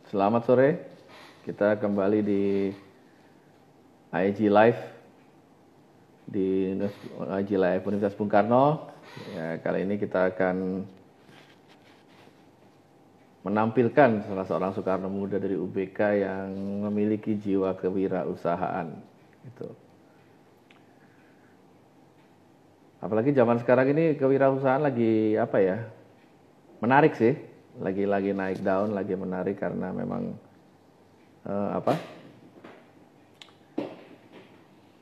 Selamat sore. Kita kembali di IG Live di IG Live Universitas Bung Karno. Ya, kali ini kita akan menampilkan salah seorang Soekarno Muda dari UBK yang memiliki jiwa kewirausahaan. Gitu. Apalagi zaman sekarang ini kewirausahaan lagi apa ya? Menarik sih. Lagi naik daun, lagi menarik karena memang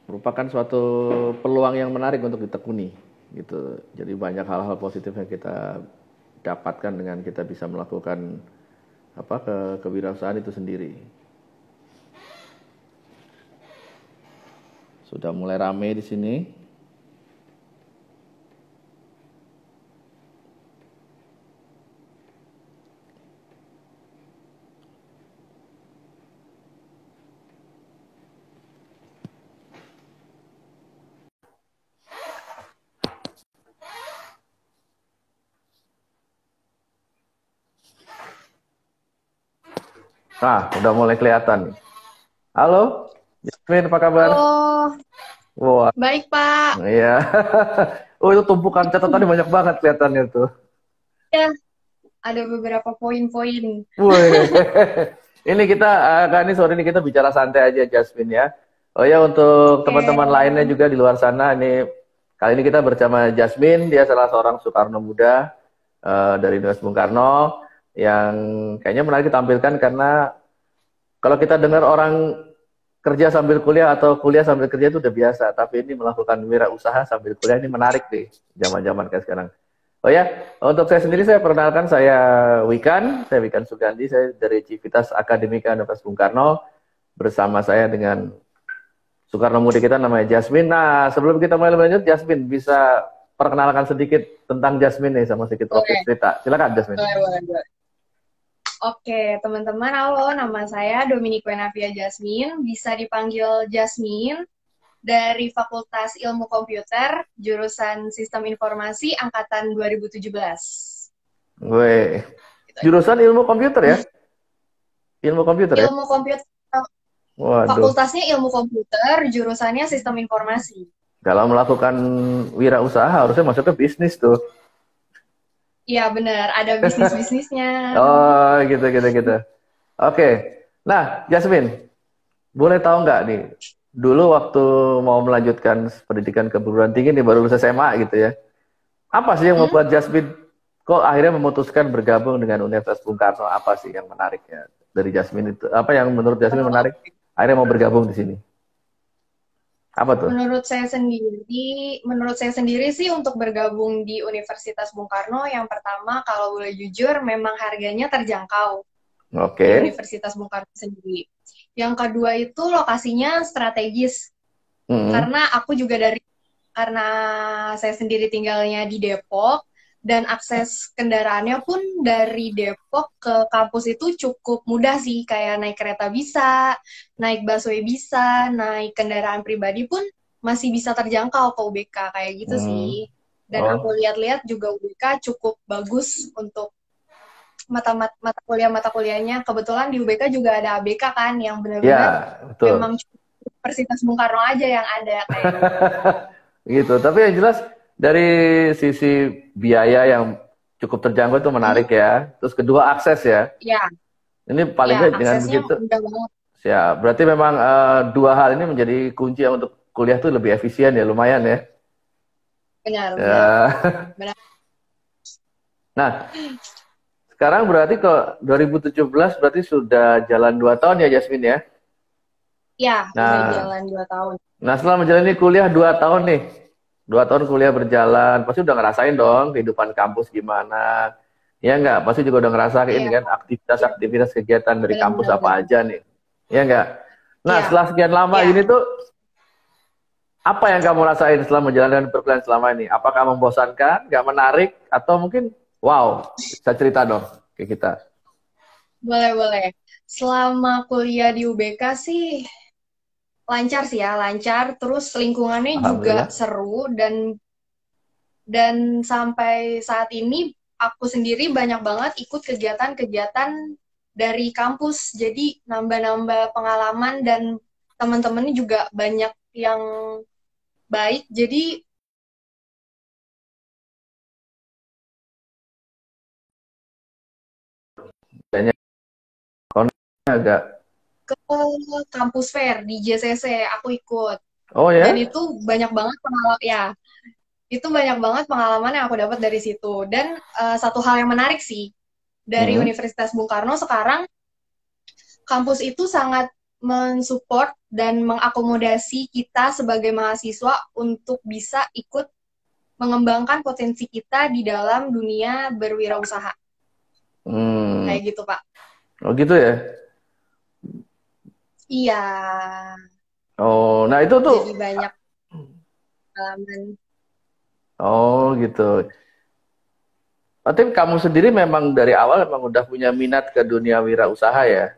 merupakan suatu peluang yang menarik untuk ditekuni gitu. Jadi banyak hal-hal positif yang kita dapatkan dengan kita bisa melakukan kewirausahaan itu sendiri. Sudah mulai rame di sini. Nah, udah mulai kelihatan nih. Halo, Jasmine, apa kabar? Oh, Wah, baik Pak. iya. Oh, itu tumpukan catatannya banyak banget kelihatannya tuh. Ya, ada beberapa poin-poin. Wih. Ini kita kali ini sore ini kita bicara santai aja, Jasmine ya. Oh ya, untuk Oke, teman-teman lainnya juga di luar sana, ini kali ini kita bersama Jasmine. Dia salah seorang Soekarno Muda dari Universitas Bung Karno yang kayaknya menarik ditampilkan karena kalau kita dengar orang kerja sambil kuliah atau kuliah sambil kerja itu udah biasa, tapi ini melakukan wirausaha sambil kuliah ini menarik deh, zaman-zaman kayak sekarang. Oh ya, untuk saya sendiri saya perkenalkan saya Wikan Sugandi, saya dari Civitas Akademika Universitas Bung Karno, bersama saya dengan Soekarno Muda kita namanya Jasmine. Nah, sebelum kita mulai lebih lanjut, Jasmine bisa perkenalkan sedikit tentang Jasmine nih sama sedikit profil boleh, cerita. Silakan Jasmine. boleh. Oke, teman-teman, halo, nama saya Dominique Wenavia Jasmine, bisa dipanggil Jasmine, dari Fakultas Ilmu Komputer, jurusan Sistem Informasi, Angkatan 2017. Gue Gitu aja. jurusan ilmu komputer ya? Ilmu komputer ya? Ilmu komputer, Waduh. fakultasnya Ilmu Komputer, jurusannya Sistem Informasi. Kalau melakukan wirausaha harusnya masuk ke bisnis tuh. Iya, benar, ada bisnis-bisnisnya. Oh, gitu, gitu, gitu. Oke. Nah, Jasmine, boleh tahu nggak nih, dulu waktu mau melanjutkan pendidikan ke perguruan tinggi nih, baru lulus SMA gitu ya. Apa sih yang Hmm? membuat Jasmine kok akhirnya memutuskan bergabung dengan Universitas Bung Karno? Apa sih yang menariknya dari Jasmine itu? Apa yang menurut Jasmine Oh, menarik? Akhirnya mau bergabung di sini. Apa tuh? menurut saya sendiri sih untuk bergabung di Universitas Bung Karno, yang pertama kalau boleh jujur memang harganya terjangkau di Oke. Universitas Bung Karno sendiri. Yang kedua itu lokasinya strategis Mm-mm. karena karena saya sendiri tinggalnya di Depok dan akses kendaraannya pun dari Depok ke kampus itu cukup mudah sih, kayak naik kereta bisa, naik busway bisa, naik kendaraan pribadi pun masih bisa terjangkau ke UBK kayak gitu Mm. sih. Dan aku Oh, lihat-lihat juga UBK cukup bagus untuk mata kuliahnya. Kebetulan di UBK juga ada ABK kan yang benar-benar ya, betul. memang Universitas Bung Karno aja yang ada kayak gitu. Gitu. Tapi yang jelas dari sisi biaya yang cukup terjangkau itu Hmm? menarik ya. Terus kedua akses ya. Ya, Ini paling ya, nggak dengan aksesnya begitu. mudah banget. Ya, berarti memang dua hal ini menjadi kunci ya untuk kuliah tuh lebih efisien ya, lumayan ya. Benar, benar, Ya. benar. Nah, sekarang berarti ke 2017 berarti sudah jalan 2 tahun ya Jasmine ya. Ya, udah Nah, jalan 2 tahun. nah setelah menjalani kuliah 2 tahun nih, 2 tahun kuliah berjalan, pasti udah ngerasain dong kehidupan kampus gimana. Ya enggak, pasti juga udah ngerasain ini Iya, kan iya, aktivitas-aktivitas kegiatan dari benar, kampus benar, apa benar. aja nih. Ya enggak. Nah, Iya, setelah sekian lama iya. ini tuh apa yang kamu rasain setelah menjalankan perkuliahan selama ini? Apakah membosankan, nggak menarik, atau mungkin wow, bisa cerita dong ke kita. Boleh, boleh. Selama kuliah di UBK sih lancar sih ya, lancar. Terus lingkungannya juga Alhamdulillah. seru dan sampai saat ini aku sendiri banyak banget ikut kegiatan-kegiatan dari kampus. Jadi nambah-nambah pengalaman dan teman-temannya juga banyak yang baik. Jadi Kayaknya kontennya agak. ke kampus fair di JCC aku ikut. Oh Dan ya? itu banyak banget pengalaman ya. Itu banyak banget pengalaman yang aku dapat dari situ. Dan satu hal yang menarik sih dari Hmm. Universitas Bung Karno sekarang kampus itu sangat mensupport dan mengakomodasi kita sebagai mahasiswa untuk bisa ikut mengembangkan potensi kita di dalam dunia berwirausaha. Hmm. Kayak gitu, Pak. Oh gitu ya. Iya, Oh, nah itu tuh. jadi banyak pengalaman. Oh gitu. Berarti kamu sendiri memang dari awal memang udah punya minat ke dunia wirausaha ya?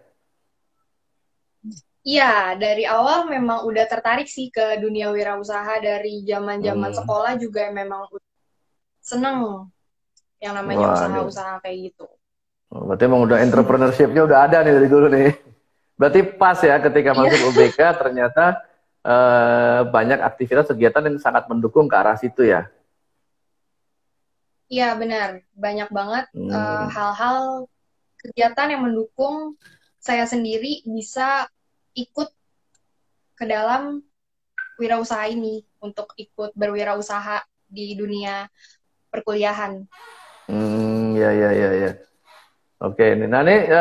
Iya, dari awal memang udah tertarik sih ke dunia wirausaha dari zaman-zaman Hmm. sekolah juga memang seneng yang namanya Wah, gitu. usaha-usaha kayak gitu. Oh, berarti emang udah entrepreneurship-nya udah ada nih dari dulu nih. Berarti pas ya ketika Iya, masuk UBK ternyata banyak aktivitas kegiatan yang sangat mendukung ke arah situ ya. iya benar. Banyak banget Hmm. hal-hal kegiatan yang mendukung saya sendiri bisa ikut ke dalam wirausaha ini untuk ikut berwirausaha di dunia perkuliahan. Ya, ya, ya, ya. Oke, ini. Nah, ini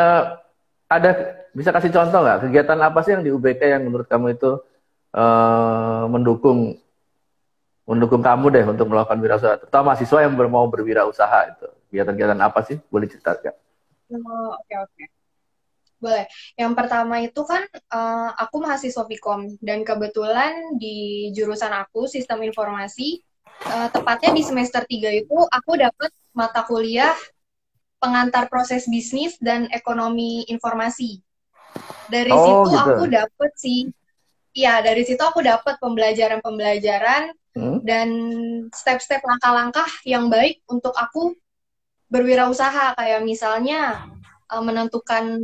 ada bisa kasih contoh nggak kegiatan apa sih yang di UBK yang menurut kamu itu mendukung mendukung kamu deh untuk melakukan wirausaha, terutama mahasiswa yang mau berwirausaha itu. Kegiatan-kegiatan apa sih? Boleh cerita nggak? Oh, oke oke. Boleh. Yang pertama itu kan aku mahasiswa Vkom dan kebetulan di jurusan aku sistem informasi tepatnya di semester 3 itu aku dapat mata kuliah pengantar proses bisnis dan ekonomi informasi. Dari Oh situ aku gitu. dapet sih, ya dari situ aku dapat pembelajaran-pembelajaran Hmm? dan step-step langkah-langkah yang baik untuk aku berwirausaha kayak misalnya menentukan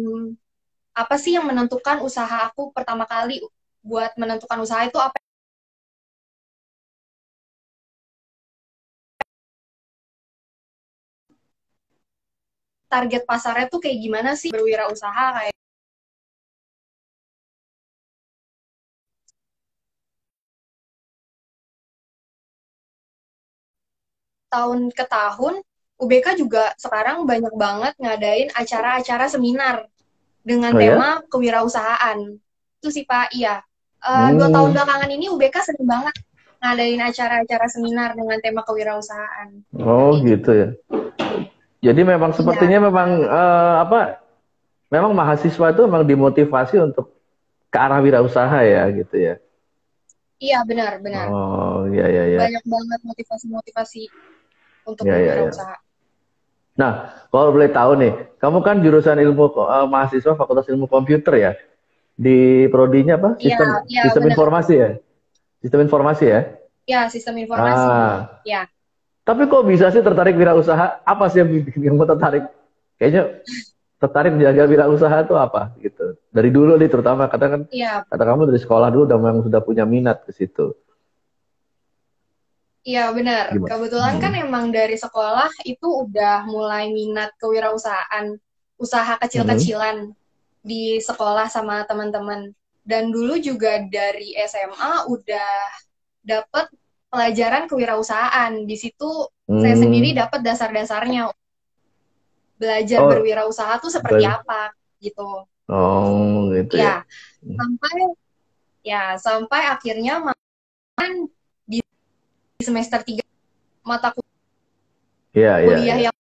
apa sih yang menentukan usaha aku pertama kali buat menentukan usaha itu apa target pasarnya tuh kayak gimana sih berwirausaha kayak tahun ke tahun UBK juga sekarang banyak banget ngadain acara-acara seminar dengan Oh ya? tema kewirausahaan. Itu sih Pak, iya. 2 tahun Hmm. belakangan ini UBK sering banget ngadain acara-acara seminar dengan tema kewirausahaan. Oh Kayak gitu gitu. ya. Jadi memang Iya, sepertinya memang apa? Memang mahasiswa itu memang dimotivasi untuk ke arah wirausaha ya gitu ya. iya benar-benar. Oh ya, ya, ya, Banyak banget motivasi-motivasi untuk ya, ya, ya. berwirausaha. Nah, kalau boleh tahu nih, kamu kan jurusan ilmu mahasiswa Fakultas Ilmu Komputer ya. Di prodinya apa? Iya, Sistem iya sistem benar. informasi ya. Sistem informasi ya. Ya, sistem informasi. Ah, Ya, tapi kok bisa sih tertarik wirausaha? Apa sih yang bikin kamu tertarik? Kayaknya tertarik menjaga wirausaha itu apa gitu. Dari dulu nih terutama iya, kata kamu dari sekolah dulu udah memang sudah punya minat ke situ. iya benar. Gimana? Kebetulan kan Hmm. emang dari sekolah itu udah mulai minat kewirausahaan, usaha Hmm. kecil-kecilan di sekolah sama teman-teman. Dan dulu juga dari SMA udah dapet pelajaran kewirausahaan. Di situ saya sendiri Hmm. dapat dasar-dasarnya belajar Oh, berwirausaha tuh seperti berarti. apa gitu. Oh, gitu ya. Ya, sampai sampai akhirnya di semester 3 mata Iya, iya, kuliah iya. yang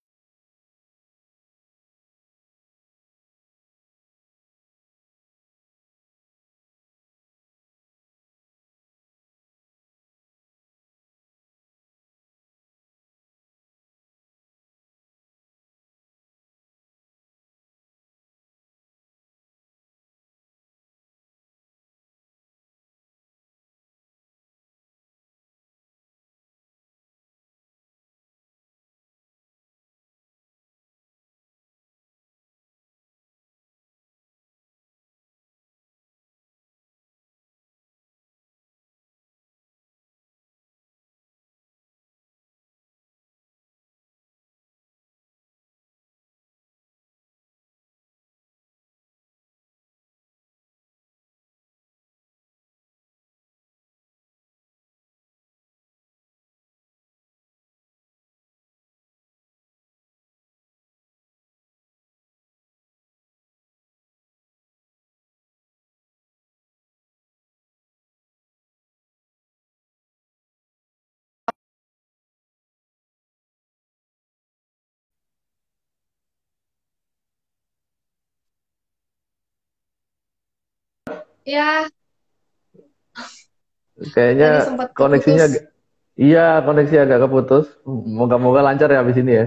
Ya, Kayaknya tadi sempat koneksinya, keputus. iya koneksi agak keputus. Moga-moga lancar ya habis ini ya.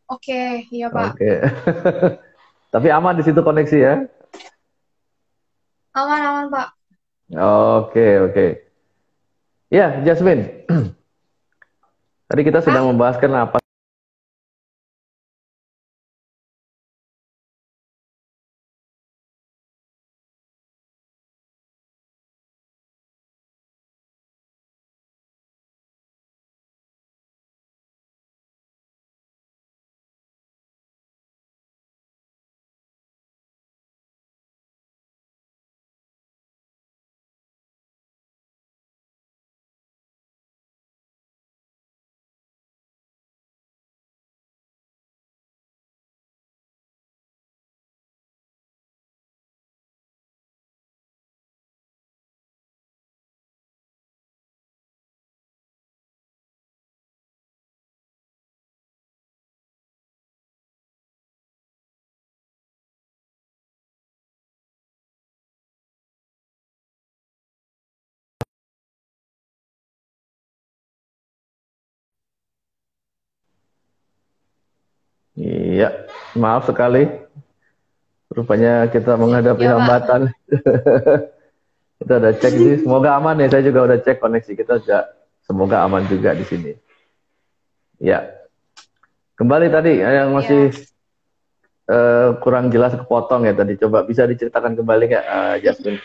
Oke, iya Pak. Oke. Tapi aman di situ koneksi ya. Aman-aman Pak. Oke, oke. Ya, Jasmine. Tadi kita sedang Ah, membahas kenapa. Iya, maaf sekali. Rupanya kita menghadapi iya Pak. hambatan. Kita udah cek sih, semoga aman ya. Saya juga udah cek koneksi kita juga, semoga aman juga di sini. Ya, kembali tadi yang Iya. masih kurang jelas kepotong ya tadi. Coba bisa diceritakan kembali nggak, Jasmine?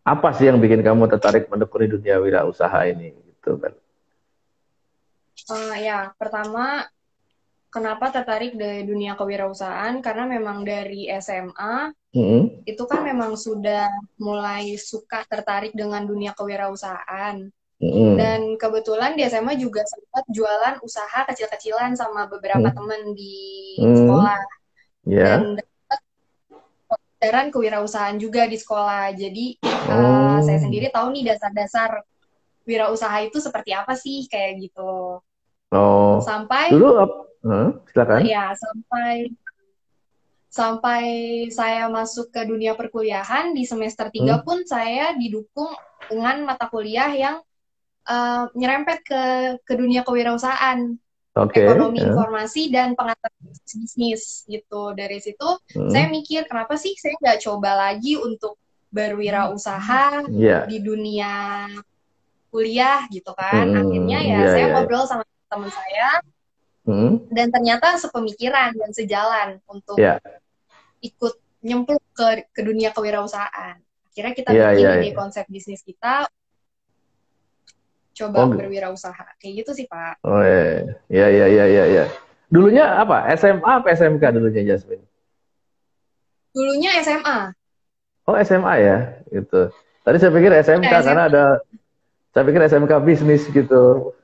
Apa sih yang bikin kamu tertarik menekuni dunia wirausaha ini? Gitu kan? Ya, pertama kenapa tertarik dari dunia kewirausahaan? Karena memang dari SMA Mm-mm. itu kan memang sudah mulai suka tertarik dengan dunia kewirausahaan. Mm-mm. Dan kebetulan di SMA juga sempat jualan usaha kecil-kecilan sama beberapa Mm-mm. temen di sekolah. Mm-mm. Dan Ya. pelajaran kewirausahaan juga di sekolah. Jadi saya Oh. sendiri tahu nih dasar-dasar wirausaha itu seperti apa sih kayak gitu. Oh. Sampai Dulu silakan. ya sampai sampai saya masuk ke dunia perkuliahan di semester 3 Hmm. pun saya didukung dengan mata kuliah yang nyerempet ke dunia kewirausahaan, Oke. ekonomi Ya. informasi dan pengetahuan bisnis gitu. Dari situ saya Hmm. mikir kenapa sih saya nggak coba lagi untuk berwirausaha Ya. di dunia kuliah gitu kan. Akhirnya Hmm. ya Ya, saya ya, ya. ngobrol sama teman saya Hmm. dan ternyata sepemikiran dan sejalan untuk Ya. ikut nyemplung ke dunia kewirausahaan. Akhirnya kita Ya, bikin ya, ide ya. konsep bisnis kita, coba Oh, berwirausaha. Kayak gitu sih, Pak. oh ya, ya, ya, ya, ya. Dulunya apa? SMA apa SMK dulunya, Jasmine? Dulunya SMA. Oh, SMA ya, gitu. Tadi saya pikir SMK Eh, karena SMA. saya pikir SMK bisnis gitu.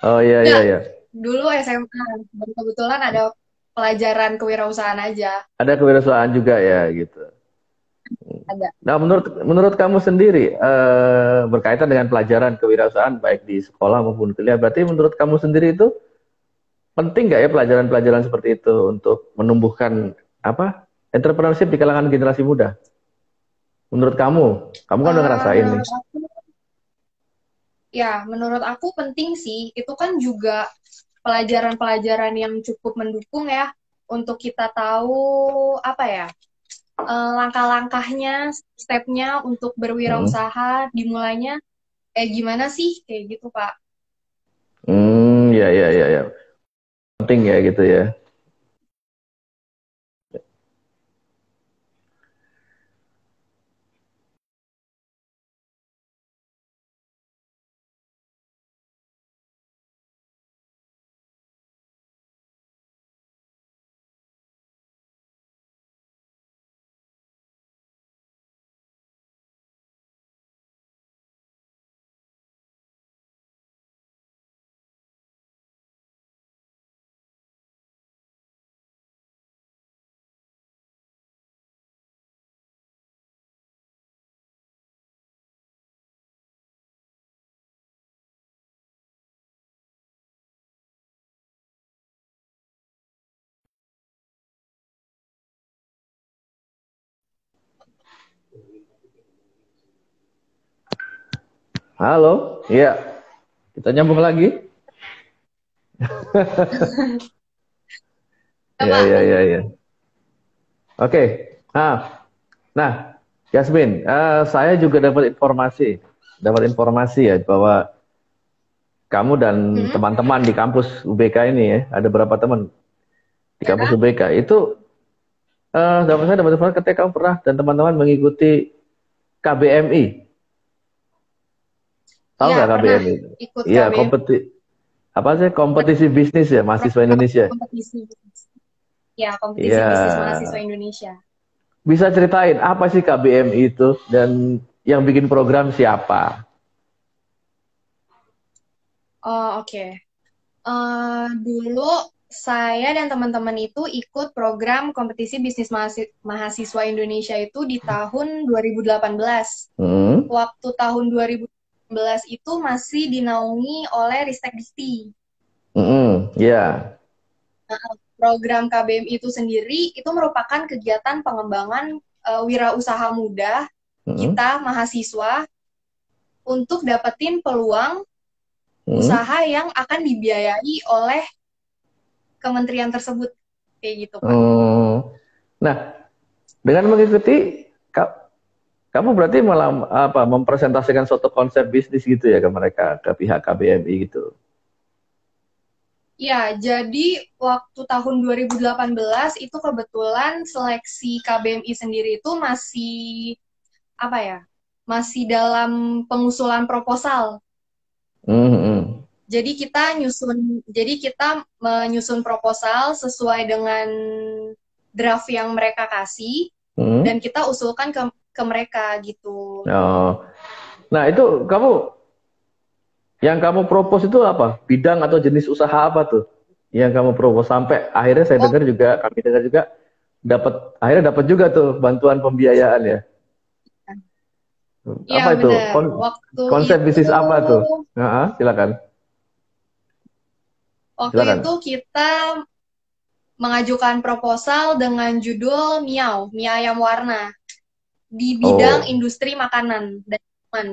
Oh iya, iya, Enggak. iya. Dulu SMA. Dan kebetulan ada pelajaran kewirausahaan aja. Ada kewirausahaan juga ya, gitu. Ada. Nah, menurut menurut kamu sendiri berkaitan dengan pelajaran kewirausahaan baik di sekolah maupun kuliah, berarti menurut kamu sendiri itu penting nggak ya pelajaran-pelajaran seperti itu untuk menumbuhkan apa entrepreneurship di kalangan generasi muda? Menurut kamu kan udah ngerasain nih. Menurut aku, ya, menurut aku penting sih. Itu kan juga pelajaran-pelajaran yang cukup mendukung ya untuk kita tahu apa ya langkah-langkahnya, stepnya untuk Hmm, berwirausaha, dimulainya kayak gimana sih, kayak gitu Pak. ya, ya, ya, ya. Penting ya gitu ya. Halo, iya, kita nyambung lagi. Ya, Iya, Pak. iya, iya, iya. Oke. Nah, Yasmin, saya juga dapat informasi ya bahwa kamu dan Mm-mm. teman-teman di kampus UBK ini ya, ada berapa teman di kampus Ya. UBK itu, saya dapat informasi ketika kamu pernah dan teman-teman mengikuti KBMI. Tahu Iya, nggak pernah KBMI? ikut Iya, KBM, apa sih kompetisi bisnis ya mahasiswa program Indonesia. kompetisi. Ya, kompetisi Iya, bisnis mahasiswa Indonesia. bisa ceritain apa sih KBMI itu dan yang bikin program siapa? Oh, oke. Dulu saya dan teman-teman itu ikut program kompetisi bisnis mahasiswa Indonesia itu di tahun 2018. Hmm, Waktu tahun 2018 itu masih dinaungi oleh Ristek Dikti. ya, Program KBM itu sendiri itu merupakan kegiatan pengembangan wirausaha muda hmm, kita mahasiswa untuk dapetin peluang hmm. usaha yang akan dibiayai oleh kementerian tersebut kayak gitu, Pak. Oh. Nah, dengan mengikuti kamu berarti malah apa mempresentasikan suatu konsep bisnis gitu ya ke mereka ke pihak KBMI gitu. Ya, jadi waktu tahun 2018 itu kebetulan seleksi KBMI sendiri itu masih apa ya? Masih dalam pengusulan proposal. Hmm, hmm, Jadi kita menyusun proposal sesuai dengan draft yang mereka kasih dan hmm. kita usulkan ke mereka gitu. Oh. Nah, itu yang kamu propose itu apa? Bidang atau jenis usaha apa tuh? Yang kamu propose sampai akhirnya saya Oh, dengar juga, kami dengar juga akhirnya dapat juga tuh bantuan pembiayaan ya. iya Apa itu? benar. Waktu Konsep itu bisnis apa tuh? Silakan. waktu Silakan. itu kita mengajukan proposal dengan judul Miau, mie ayam warna di bidang Oh, industri makanan dan minuman.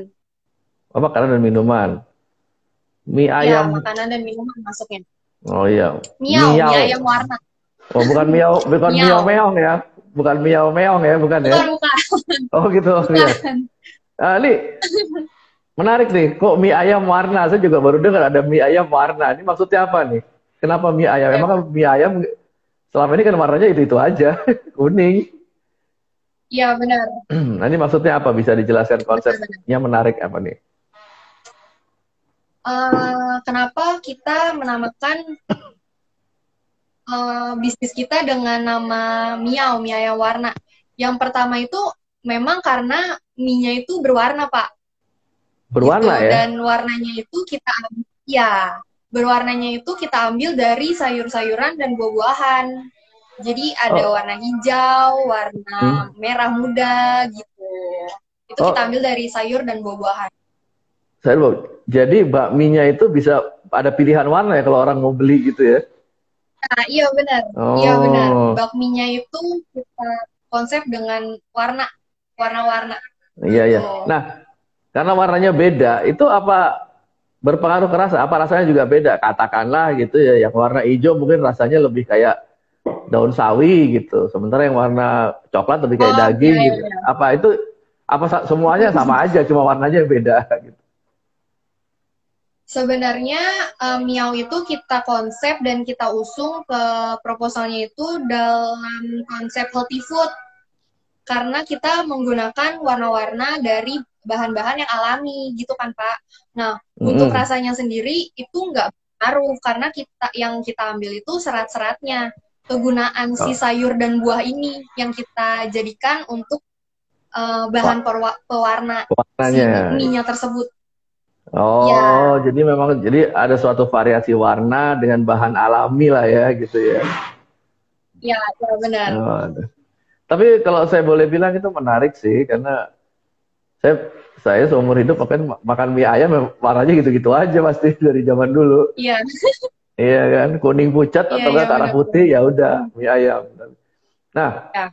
apa makanan dan minuman? Mie Ya, ayam. makanan dan minuman masuknya. Oh iya, Miau, mie miau. ayam warna. Oh, bukan miau Miau. meong ya. Bukan miau meong ya, bukan ya. Bukan, bukan, Oh gitu, oh, iya. bukan. Ini menarik nih, kok mie ayam warna? Saya juga baru dengar ada mie ayam warna. Ini maksudnya apa nih? Kenapa mie ayam? Emang kan mie ayam selama ini kan warnanya itu aja, kuning. Iya, benar. Nah, ini maksudnya apa? Bisa dijelaskan Benar-benar. konsepnya menarik apa nih? Kenapa kita menamakan bisnis kita dengan nama Miau, mie ayam warna? Yang pertama itu memang karena mie-nya itu berwarna, Pak. Gitu. Berwarna ya? Dan warnanya itu ya, berwarnanya itu kita ambil dari sayur-sayuran dan buah-buahan. Jadi ada Oh, warna hijau, warna hmm. merah muda gitu. Itu kita Oh, ambil dari sayur dan buah-buahan. saya lupa. Jadi bakminya itu bisa ada pilihan warna ya kalau orang mau beli gitu ya? Nah, iya benar. Iya benar. Oh, Bakminya itu kita konsep dengan warna-warna iya gitu. iya. Nah, karena warnanya beda, itu apa berpengaruh ke rasa? Apa rasanya juga beda? Katakanlah gitu ya, yang warna hijau mungkin rasanya lebih kayak daun sawi gitu. Sementara yang warna coklat lebih kayak Oh, iya daging iya gitu. iya. Apa itu semuanya sama aja, cuma warnanya yang beda gitu. Sebenarnya Miau itu kita konsep dan kita usung ke proposalnya itu dalam konsep healthy food karena kita menggunakan warna-warna dari bahan-bahan yang alami gitu kan Pak. Nah, untuk Mm-mm. rasanya sendiri itu nggak pengaruh karena yang kita ambil itu serat-seratnya. Kegunaan si Oh, sayur dan buah ini yang kita jadikan untuk bahan pewarna warnanya. si mie-nya tersebut. Oh, Ya, jadi ada suatu variasi warna dengan bahan alami lah ya gitu ya. ya, ya benar. Oh, tapi kalau saya boleh bilang itu menarik sih karena saya saya seumur hidup makan mie ayam ya warnanya gitu-gitu aja pasti dari zaman dulu. Iya, Iya kan, kuning pucat iya, atau iya enggak ke arah benar. putih ya udah mie ayam. Nah, Ya,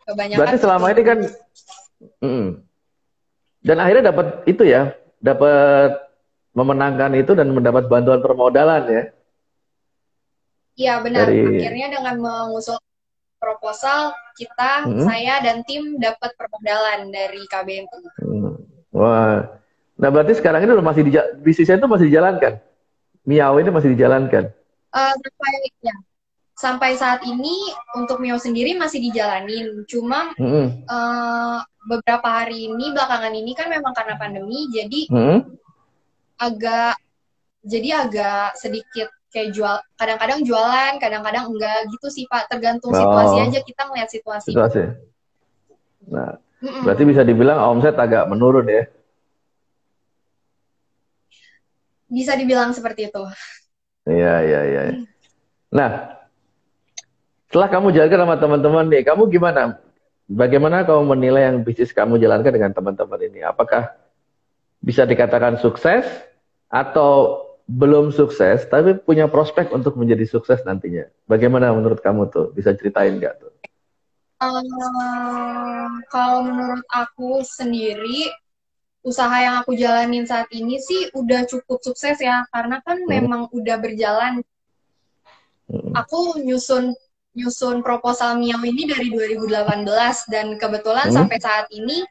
kebanyakan berarti gitu. selama ini kan mm, dan akhirnya dapat itu ya, dapat memenangkan itu dan mendapat bantuan permodalan ya Iya benar. dari. Akhirnya dengan mengusul proposal, Hmm, saya dan tim dapat permodalan dari KBNI. hmm. Wah, nah berarti sekarang ini udah masih bisnisnya itu masih dijalankan. Miao ini masih dijalankan. Sampai ya, sampai saat ini untuk Mio sendiri masih dijalanin. Cuma Hmm, uh, beberapa hari ini belakangan ini kan memang karena pandemi, hmm. agak agak sedikit kayak kadang-kadang jualan, kadang-kadang enggak gitu sih Pak. Tergantung situasi aja, Oh, kita ngeliat situasi. situasi. Nah, berarti Mm-mm. bisa dibilang omset agak menurun ya. Bisa dibilang seperti itu. Iya, iya, iya. Nah, setelah kamu jalankan sama teman-teman nih, kamu gimana? Bagaimana kamu menilai yang bisnis kamu jalankan dengan teman-teman ini? Apakah bisa dikatakan sukses atau belum sukses, tapi punya prospek untuk menjadi sukses nantinya? Bagaimana menurut kamu tuh? Bisa ceritain nggak tuh? Kalau menurut aku sendiri, usaha yang aku jalanin saat ini sih udah cukup sukses ya, karena kan Hmm, memang udah berjalan. hmm, Aku nyusun nyusun proposal Miao ini dari 2018 dan kebetulan hmm. sampai saat ini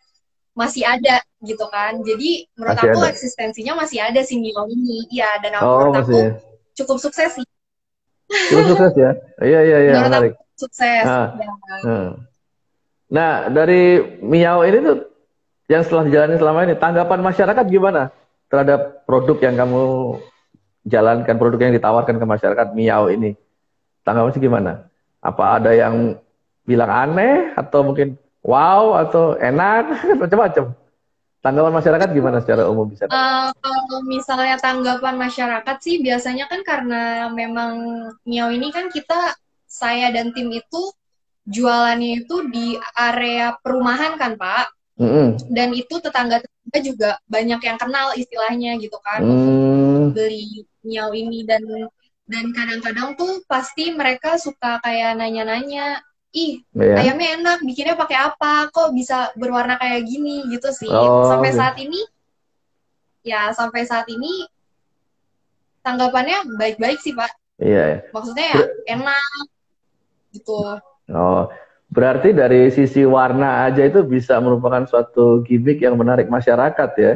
masih ada gitu kan. Jadi menurut Masih aku ada? eksistensinya masih ada si Miao ini. Iya, dan Oh, menurut masih aku ya. cukup sukses sih. Cukup sukses ya? Iya, iya, iya, Menurut aku menarik. sukses. Nah, Ya. hmm. Nah, dari Miao ini tuh yang setelah dijalani selama ini, tanggapan masyarakat gimana terhadap produk yang kamu jalankan, produk yang ditawarkan ke masyarakat Miao ini? Tanggapan sih gimana? Apa ada yang bilang aneh atau mungkin wow atau enak macam-macam? Tanggapan masyarakat gimana secara umum bisa? Kalau misalnya tanggapan masyarakat sih biasanya kan karena memang Miao ini kan saya dan tim itu jualannya itu di area perumahan kan Pak. Mm-mm. Dan itu tetangga-tetangga juga banyak yang kenal istilahnya gitu kan untuk Hmm, beli Miao ini dan kadang-kadang tuh pasti mereka suka kayak nanya-nanya, ih ya. ayamnya enak, bikinnya pakai apa? Kok bisa berwarna kayak gini gitu sih. Oh, oke. Sampai saat ini tanggapannya baik-baik sih Pak. Iya, ya. Maksudnya ya Ber- enak gitu. oh, berarti dari sisi warna aja itu bisa merupakan suatu gimmick yang menarik masyarakat ya?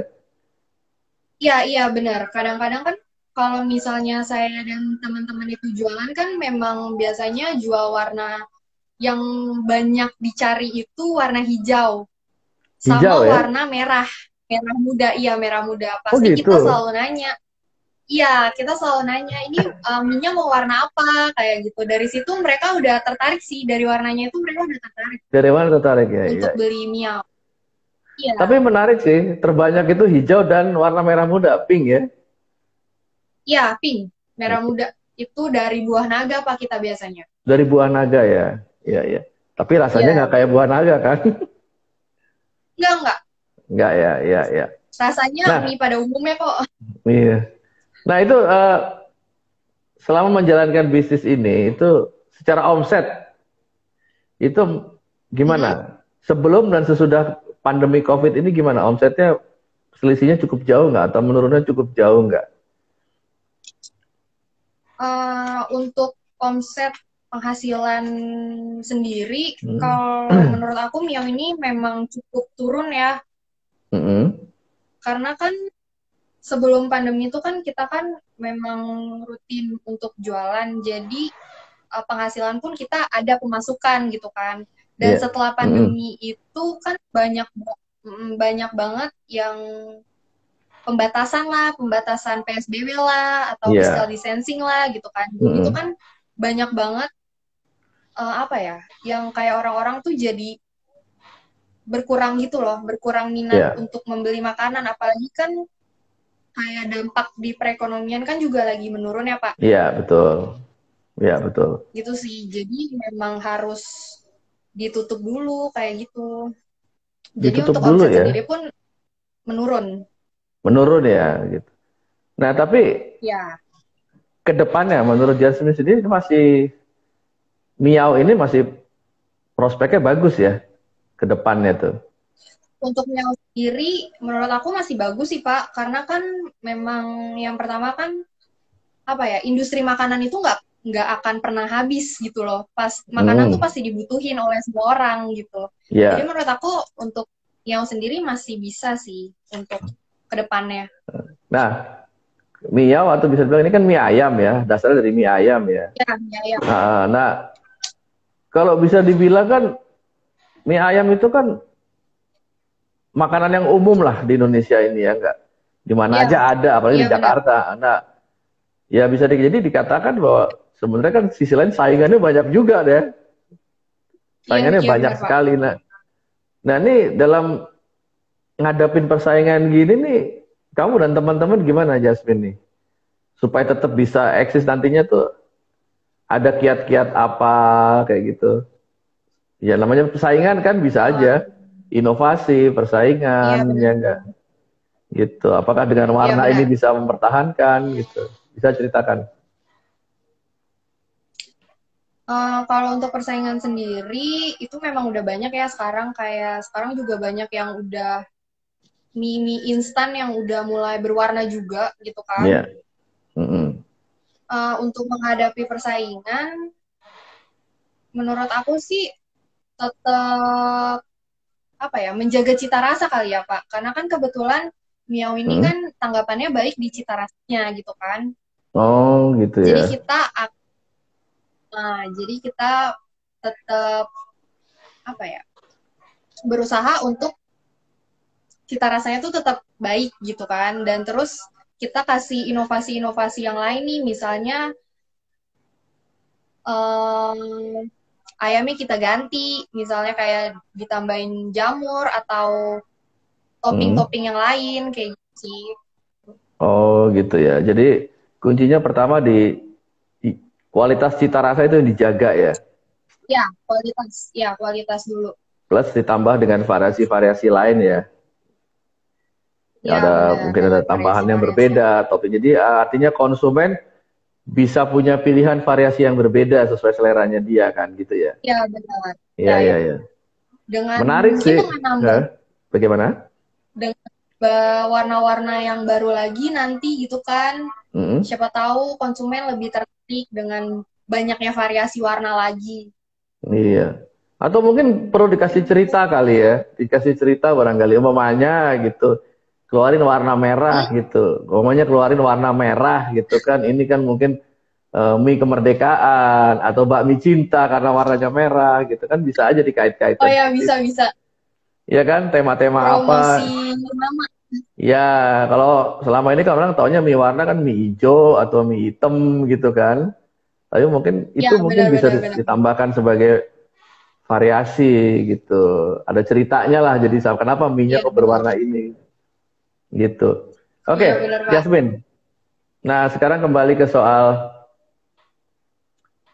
Iya, iya benar. Kadang-kadang kan kalau misalnya saya dan teman-teman itu jualan kan memang biasanya jual warna yang banyak dicari itu warna hijau sama Hijau ya? warna merah. Merah muda, iya merah muda. Oh Pasti gitu. kita selalu nanya. Iya, kita selalu nanya, ini minyak mau warna apa? Kayak gitu. Dari situ mereka udah tertarik sih. Dari warnanya itu mereka udah tertarik Dari mana tertarik ya? Iya. untuk beli Mia. Tapi Iya, menarik sih, terbanyak itu hijau dan warna merah muda, pink ya. iya, pink. Merah muda. Itu dari buah naga, Pak, kita biasanya. Dari buah naga ya. Iya, iya. Tapi rasanya Iya, nggak kayak buah naga kan? enggak. Nggak ya, iya, iya. Rasanya Nah, mie pada umumnya kok. iya. Nah itu selama menjalankan bisnis ini, itu secara omset, itu Mm-mm. gimana? Sebelum dan sesudah pandemi COVID ini gimana? Omsetnya selisihnya cukup jauh nggak? Atau menurunnya cukup jauh nggak? Untuk omset penghasilan sendiri, Hmm. kalau menurut aku Mio ini memang cukup turun ya. Mm-mm. Karena kan sebelum pandemi itu kan kita kan memang rutin untuk jualan. Jadi penghasilan pun kita ada pemasukan gitu kan. Dan Iya. setelah Mm-mm. pandemi itu kan banyak banget yang pembatasan PSBB lah, atau physical Iya. distancing lah gitu kan. Jadi itu Mm-mm. kan banyak banget apa ya, yang kayak orang-orang tuh jadi berkurang gitu loh, berkurang minat Iya. untuk membeli makanan, apalagi kan kayak dampak di perekonomian kan juga lagi menurun ya Pak. Iya, betul. Iya, betul. Gitu sih, jadi memang harus ditutup dulu kayak gitu. Jadi Ditutup untuk dulu omset ya. sendiri pun menurun. Menurun ya gitu. Nah, tapi Ya, ke depannya menurut Jasmine sendiri ini masih Miao ini masih prospeknya bagus ya ke depannya tuh. Untuk Mio sendiri, menurut aku masih bagus sih Pak, karena kan memang yang pertama kan apa ya, industri makanan itu nggak akan pernah habis gitu loh. Pas makanan tuh Hmm, pasti dibutuhin oleh semua orang gitu. Jadi ya. menurut aku untuk Mio sendiri masih bisa sih untuk kedepannya. Nah, mie atau bisa dibilang ini kan mie ayam ya, dasarnya dari mie ayam ya. Ya, ya, ya. Nah, kalau bisa dibilang kan mie ayam itu kan makanan yang umum lah di Indonesia ini ya, enggak? Di mana Iya, aja ada, apalagi iya di benar. Jakarta. Nah, ya bisa jadi dikatakan bahwa sebenarnya kan sisi lain saingannya banyak juga deh. Iya, Saingannya iya banyak benar Pak. sekali. Nah, ini dalam ngadapin persaingan gini nih, kamu dan teman-teman gimana Jasmine nih? Supaya tetap bisa eksis nantinya tuh ada kiat-kiat apa kayak gitu. Ya namanya persaingan kan bisa aja Eh, inovasi, persaingan iya ya benar. enggak gitu. Apakah dengan Iya warna ini benar. bisa mempertahankan gitu? Bisa ceritakan. Kalau untuk persaingan sendiri itu memang udah banyak ya sekarang, kayak sekarang juga banyak yang udah mie instan yang udah mulai berwarna juga gitu kan. Ya. Mm-mm. Untuk menghadapi persaingan, menurut aku sih tetap apa ya, menjaga cita rasa kali ya Pak. Karena kan kebetulan Miao ini Mm. kan tanggapannya baik di cita rasanya gitu kan. Oh gitu ya. Jadi kita jadi kita tetap apa ya, berusaha untuk cita rasanya tuh tetap baik gitu kan. Dan terus kita kasih inovasi-inovasi yang lain nih, misalnya em, ayamnya kita ganti, misalnya kayak ditambahin jamur atau Mm. topping-topping yang lain kayak gitu sih. Oh gitu ya. Jadi kuncinya pertama di kualitas cita rasa itu yang dijaga ya. Ya kualitas dulu. Plus ditambah dengan variasi-variasi lain ya. Ya Ada benar, mungkin ada dengan tambahan yang variasi-variasi yang berbeda, topping. Jadi artinya konsumen bisa punya pilihan variasi yang berbeda sesuai seleranya dia kan gitu ya. ya benar. Iya Ya iya ya. iya. Dengan Menarik mungkin sih. dengan nambah Hah? Bagaimana? dengan warna-warna yang baru lagi nanti gitu kan. Mm-mm. Siapa tahu konsumen lebih tertarik dengan banyaknya variasi warna lagi. Iya. Atau mungkin perlu dikasih cerita kali ya, dikasih cerita barangkali umpamanya gitu. Keluarin warna merah Hmm? gitu. Umpamanya keluarin warna merah gitu kan. Ini kan mungkin mie kemerdekaan atau bakmi cinta karena warnanya merah gitu kan bisa aja Oh dikait-kaitkan ya, seperti itu. bisa-bisa. Iya kan tema-tema apa? Promosi nama. Ya, kalau selama ini kan orang taunya mie warna kan mie hijau atau mie hitam gitu kan. Tapi mungkin Ya, itu mungkin bisa benar-benar benar. ditambahkan sebagai variasi gitu. Ada ceritanya lah jadi kenapa mie-nya Iya, kok benar. berwarna ini gitu. Oke, Iya, benar, Pak. Jasmine. Nah, sekarang kembali ke soal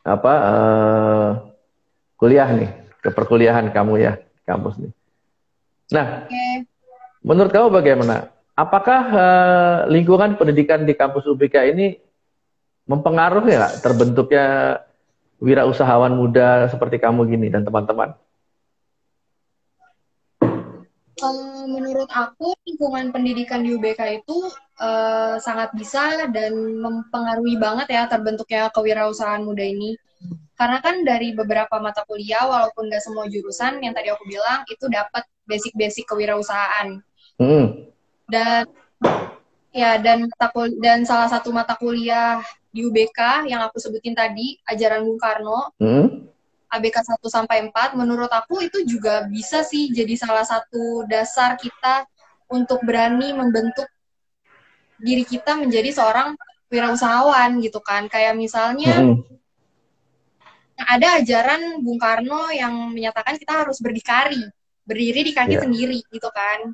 apa kuliah nih, ke perkuliahan kamu ya, kampus nih. Nah, Oke. menurut kamu bagaimana? Apakah lingkungan pendidikan di kampus UBK ini mempengaruhi nggak terbentuknya wirausahawan muda seperti kamu gini dan teman-teman? Menurut aku, lingkungan pendidikan di UBK itu sangat bisa dan mempengaruhi banget ya terbentuknya kewirausahaan muda ini. Karena kan dari beberapa mata kuliah, walaupun nggak semua jurusan, yang tadi aku bilang, itu dapat basic-basic kewirausahaan. Hmm. Dan dan salah satu mata kuliah di UBK yang aku sebutin tadi, ajaran Bung Karno, Hmm. ABK 1 sampai 4, menurut aku itu juga bisa sih jadi salah satu dasar kita untuk berani membentuk diri kita menjadi seorang wirausahawan gitu kan. Kayak misalnya Hmm. ada ajaran Bung Karno yang menyatakan kita harus berdikari, berdiri di kaki Ya. sendiri gitu kan.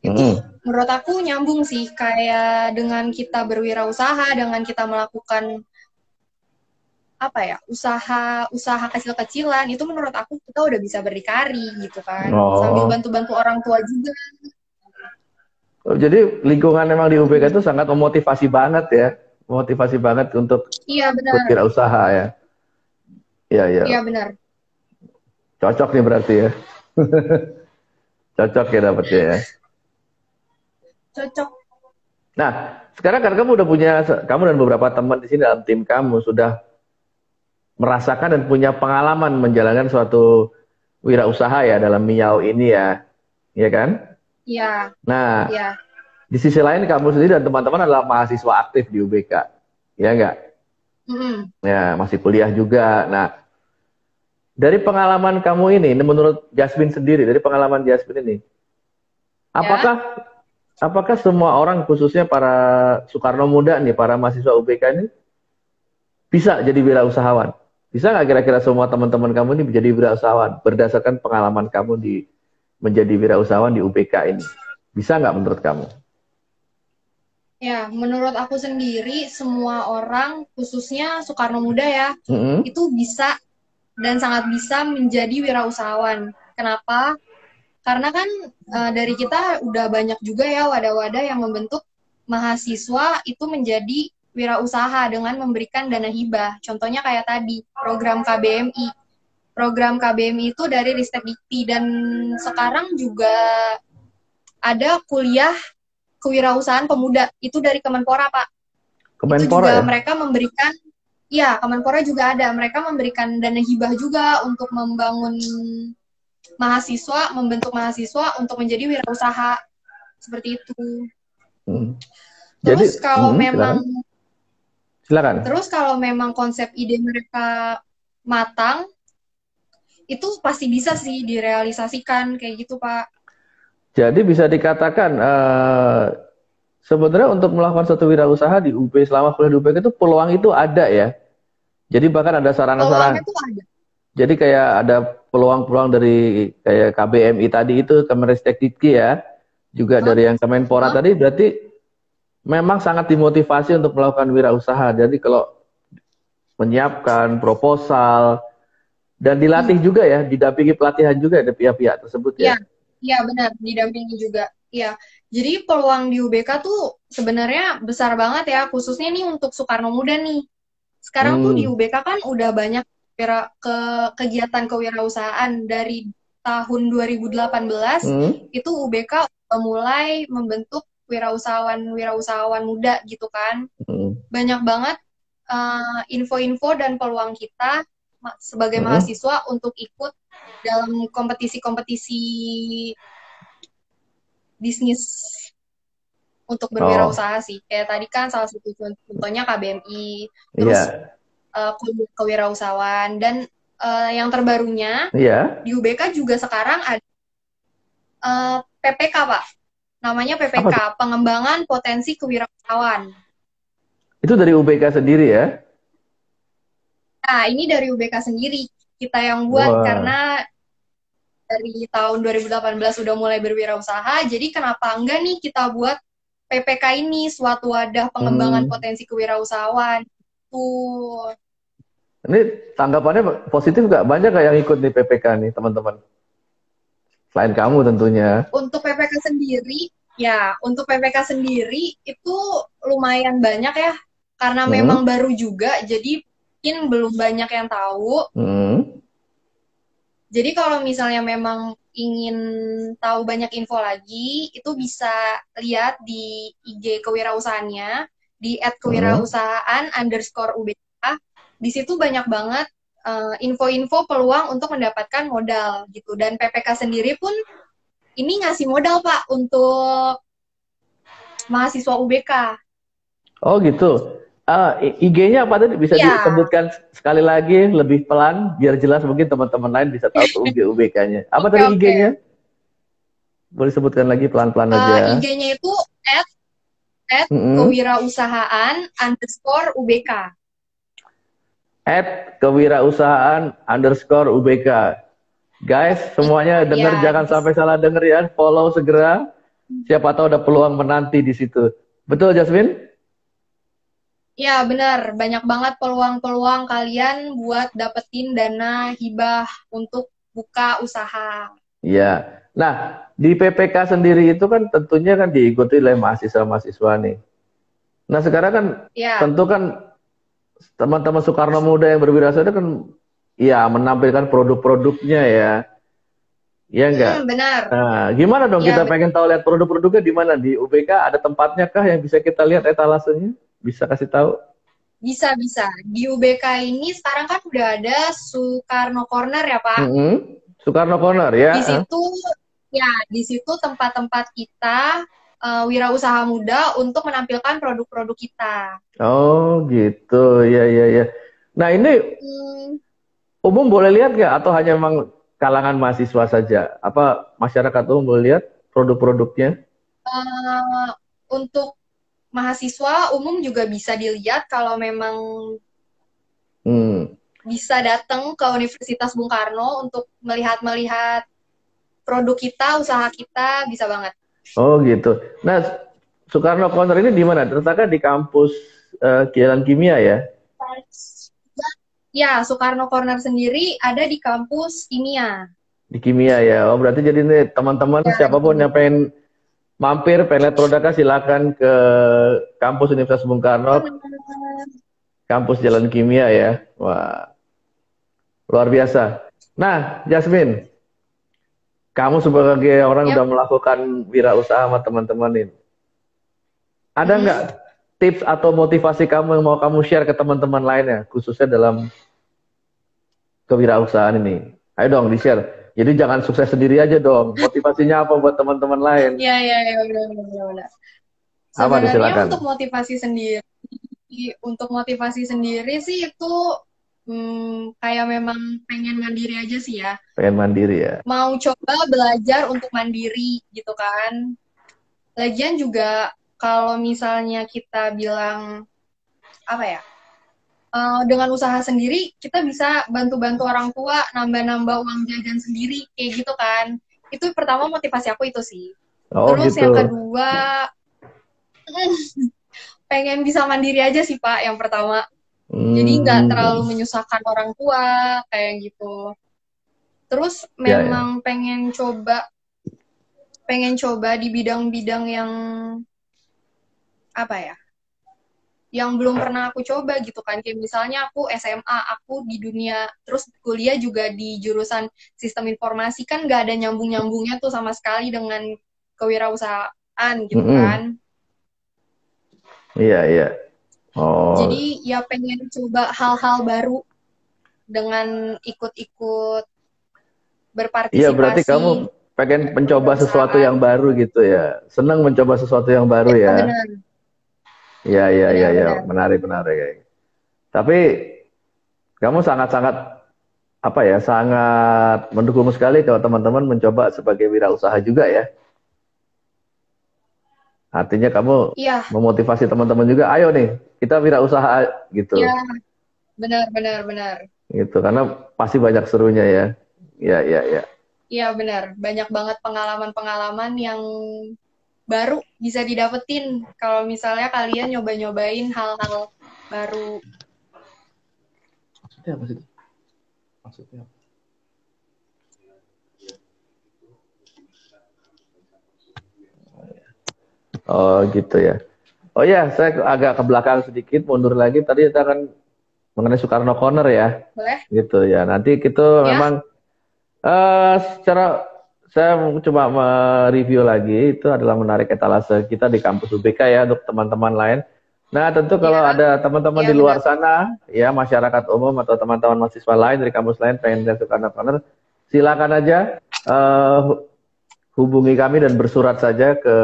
Itu Hmm. menurut aku nyambung sih, kayak dengan kita berwirausaha, dengan kita melakukan apa ya, usaha kecil-kecilan, itu menurut aku kita udah bisa berdikari gitu kan, sambil Oh. bantu-bantu orang tua juga. Oh, jadi lingkungan memang di UBK itu sangat memotivasi banget ya, memotivasi banget untuk Iya ikut benar, wirausaha ya. Iya, iya. iya benar. Cocok nih berarti ya. Cocok ya dapetnya ya. Cocok. Nah, sekarang kan kamu udah punya, kamu dan beberapa teman di sini dalam tim kamu sudah merasakan dan punya pengalaman menjalankan suatu wirausaha ya dalam Miao ini ya, ya kan? Iya, Nah, iya. di sisi lain kamu sendiri dan teman-teman adalah mahasiswa aktif di UBK, ya enggak? Mm-mm. Ya, masih kuliah juga. Nah, dari pengalaman kamu ini menurut Jasmine sendiri, dari pengalaman Jasmine ini, Ya. apakah apakah semua orang khususnya para Soekarno Muda nih, para mahasiswa UBK ini bisa jadi wirausahawan? Bisa nggak kira-kira semua teman-teman kamu ini menjadi wirausahawan berdasarkan pengalaman kamu di menjadi wirausahawan di UBK ini? Bisa nggak menurut kamu? Ya, menurut aku sendiri, semua orang, khususnya Soekarno Muda ya, Mm-mm. itu bisa dan sangat bisa menjadi wirausahawan. Kenapa? Karena kan dari kita udah banyak juga ya wadah-wadah yang membentuk mahasiswa itu menjadi wirausaha dengan memberikan dana hibah. Contohnya kayak tadi, program KBMI. Program KBMI itu dari Ristek Dikti dan sekarang juga ada kuliah kewirausahaan pemuda itu dari Kemenpora, Pak. Itu Kemenpora juga ya? mereka memberikan, ya Kemenpora juga ada, mereka memberikan dana hibah juga untuk membangun mahasiswa, membentuk mahasiswa untuk menjadi wirausaha seperti itu. Mm. Jadi, Terus kalau silakan. memang Silakan. terus kalau memang konsep ide mereka matang, itu pasti bisa sih direalisasikan kayak gitu, Pak. Jadi bisa dikatakan sebenarnya untuk melakukan suatu wirausaha di UB selama kuliah di UB itu peluang itu ada ya. Jadi bahkan ada Peluangnya sarana-sarana. tuh ada. Jadi kayak ada peluang-peluang dari kayak KBMI tadi itu, Kemenristek Dikti ya, juga Hah? dari yang Kemenpora Hah? tadi berarti memang sangat dimotivasi untuk melakukan wirausaha. Jadi kalau menyiapkan proposal dan Hmm. dilatih juga ya, didampingi pelatihan juga ada pihak-pihak tersebut ya. Iya, iya benar, didampingi juga. Iya. Jadi peluang di UBK tuh sebenarnya besar banget ya, khususnya nih untuk Soekarno Muda nih. Sekarang tuh di Hmm. UBK kan udah banyak kegiatan kewirausahaan dari tahun 2018 Hmm. itu UBK udah mulai membentuk wirausahawan-wirausahawan muda gitu kan. Hmm. Banyak banget info-info dan peluang kita sebagai Hmm. mahasiswa untuk ikut dalam kompetisi-kompetisi bisnis untuk Oh, berwirausaha sih. Kayak tadi kan salah satu contohnya KBMI, terus iya. kewirausahaan dan yang terbarunya Iya. di UBK juga sekarang ada PPK, Pak. Namanya Apa PPK, tuh? Pengembangan Potensi Kewirausahaan. Itu dari UBK sendiri ya? Nah, ini dari UBK sendiri kita yang buat Wah. karena dari tahun 2018 udah mulai berwirausaha, jadi kenapa enggak nih kita buat PPK ini suatu wadah pengembangan Hmm. potensi kewirausahaan. Tuh. Ini tanggapannya positif nggak? Banyak nggak yang ikut nih PPK nih teman-teman? Selain kamu tentunya. Untuk PPK sendiri, ya, untuk PPK sendiri itu lumayan banyak ya, karena memang Hmm. baru juga, jadi mungkin belum banyak yang tahu. Hmm. Jadi kalau misalnya memang ingin tahu banyak info lagi, itu bisa lihat di IG kewirausahaannya, di Hmm. @kewirausahaan_UBK. Di situ banyak banget info-info peluang untuk mendapatkan modal gitu. Dan PPK sendiri pun ini ngasih modal Pak untuk mahasiswa UBK. Oh gitu. IG-nya apa tadi? Bisa Iya, disebutkan sekali lagi lebih pelan biar jelas mungkin teman-teman lain bisa tahu tuh UBK-nya. Apa oke tadi oke. IG-nya? Boleh sebutkan lagi pelan-pelan aja. IG-nya itu at Hmm. kewirausahaan_UBK. @kewirausahaan_UBK. Guys, semuanya Iya, denger jangan sampai salah denger ya. Follow segera. Siapa tahu ada peluang menanti di situ. Betul, Jasmine? ya benar. Banyak banget peluang-peluang kalian buat dapetin dana hibah untuk buka usaha. Iya. Nah, di PPK sendiri itu kan tentunya kan diikuti oleh mahasiswa-mahasiswa nih. Nah, sekarang kan Ya, tentu kan teman-teman Soekarno Muda yang berwirausaha itu kan ya menampilkan produk-produknya ya. Iya enggak? Benar. Nah, gimana dong Ya, kita pengen tahu lihat produk-produknya di mana? Di UBK ada tempatnya kah yang bisa kita lihat etalasenya? Bisa kasih tahu? bisa. Di UBK ini sekarang kan udah ada Soekarno Corner ya, Pak. Mm-mm. Soekarno Corner ya. Di situ ya, di situ tempat-tempat kita wirausaha muda untuk menampilkan produk-produk kita. Oh gitu, ya ya ya. Nah ini Hmm, umum boleh lihat nggak atau hanya memang kalangan mahasiswa saja? Apa masyarakat umum boleh lihat produk-produknya? eh, untuk mahasiswa umum juga bisa dilihat kalau memang Hmm. bisa datang ke Universitas Bung Karno untuk melihat-melihat produk kita, usaha kita, bisa banget. Oh gitu. Nah, Soekarno Corner ini di mana? Terletaknya di kampus Jalan Kimia ya? Ya, Soekarno Corner sendiri ada di kampus Kimia. Di Kimia ya. Oh berarti jadi nih teman-teman Ya, di siapapun yang Kimia. pengen mampir, pengen lihat produknya silakan ke kampus Universitas Bung Karno, kampus Jalan Kimia ya. Wah, luar biasa. Nah, Jasmine, kamu sebagai orang Yap. udah melakukan wirausaha sama teman-teman ini. Ada nggak Mm-mm. tips atau motivasi kamu yang mau kamu share ke teman-teman lainnya, khususnya dalam kewirausahaan ini? Ayo dong di-share. Jadi jangan sukses sendiri aja dong. Motivasinya apa buat teman-teman lain? Ya, benar. Apa nih Sebenarnya silakan. untuk motivasi sendiri sih itu kayak memang pengen mandiri aja sih ya. Pengen mandiri ya. Mau coba belajar untuk mandiri gitu kan. Lagian juga kalau misalnya kita bilang apa ya, dengan usaha sendiri kita bisa bantu-bantu orang tua, nambah-nambah uang jajan sendiri kayak gitu kan. Itu pertama motivasi aku itu sih. Oh Terus gitu. yang kedua pengen bisa mandiri aja sih Pak yang pertama. Jadi nggak terlalu Hmm. menyusahkan orang tua kayak gitu. Terus Ya ya. memang pengen coba di bidang-bidang yang apa ya? Yang belum pernah aku coba gitu kan. Kayak misalnya aku SMA, aku di dunia, terus kuliah juga di jurusan sistem informasi kan nggak ada nyambung-nyambungnya tuh sama sekali dengan kewirausahaan gitu kan. Mm-mm. Iya iya. Jadi Oh ya pengen coba hal-hal baru dengan ikut-ikut iya berarti berpartisipasi kamu pengen mencoba sesuatu kewirausahaan. yang baru gitu ya. Senang mencoba sesuatu yang baru Ya ya. benar, Iya iya iya iya. benar. Menarik menarik. Tapi kamu sangat-sangat apa ya? Sangat mendukung sekali kalau teman-teman mencoba sebagai wirausaha juga ya. Artinya kamu Iya, memotivasi teman-teman juga. Ayo nih kita wirausaha iya, gitu. benar. Gitu karena pasti banyak serunya ya. Iya iya iya. Iya benar, banyak banget pengalaman-pengalaman yang baru bisa didapetin kalau misalnya kalian nyoba-nyobain hal-hal baru. Maksudnya apa sih? Maksudnya apa? Oh gitu ya. Oh ya, saya agak ke belakang sedikit, mundur lagi. Tadi kita kan mengenai Soekarno Corner ya, Boleh? gitu ya. Nanti kita Ya? memang secara saya coba mereview lagi, itu adalah menarik etalase kita di kampus UBK ya untuk teman-teman lain. Nah tentu kalau Ya, ada teman-teman ya di benar. luar sana, ya masyarakat umum atau teman-teman mahasiswa lain dari kampus lain pengen lihat Soekarno Corner, silakan aja hubungi kami dan bersurat saja ke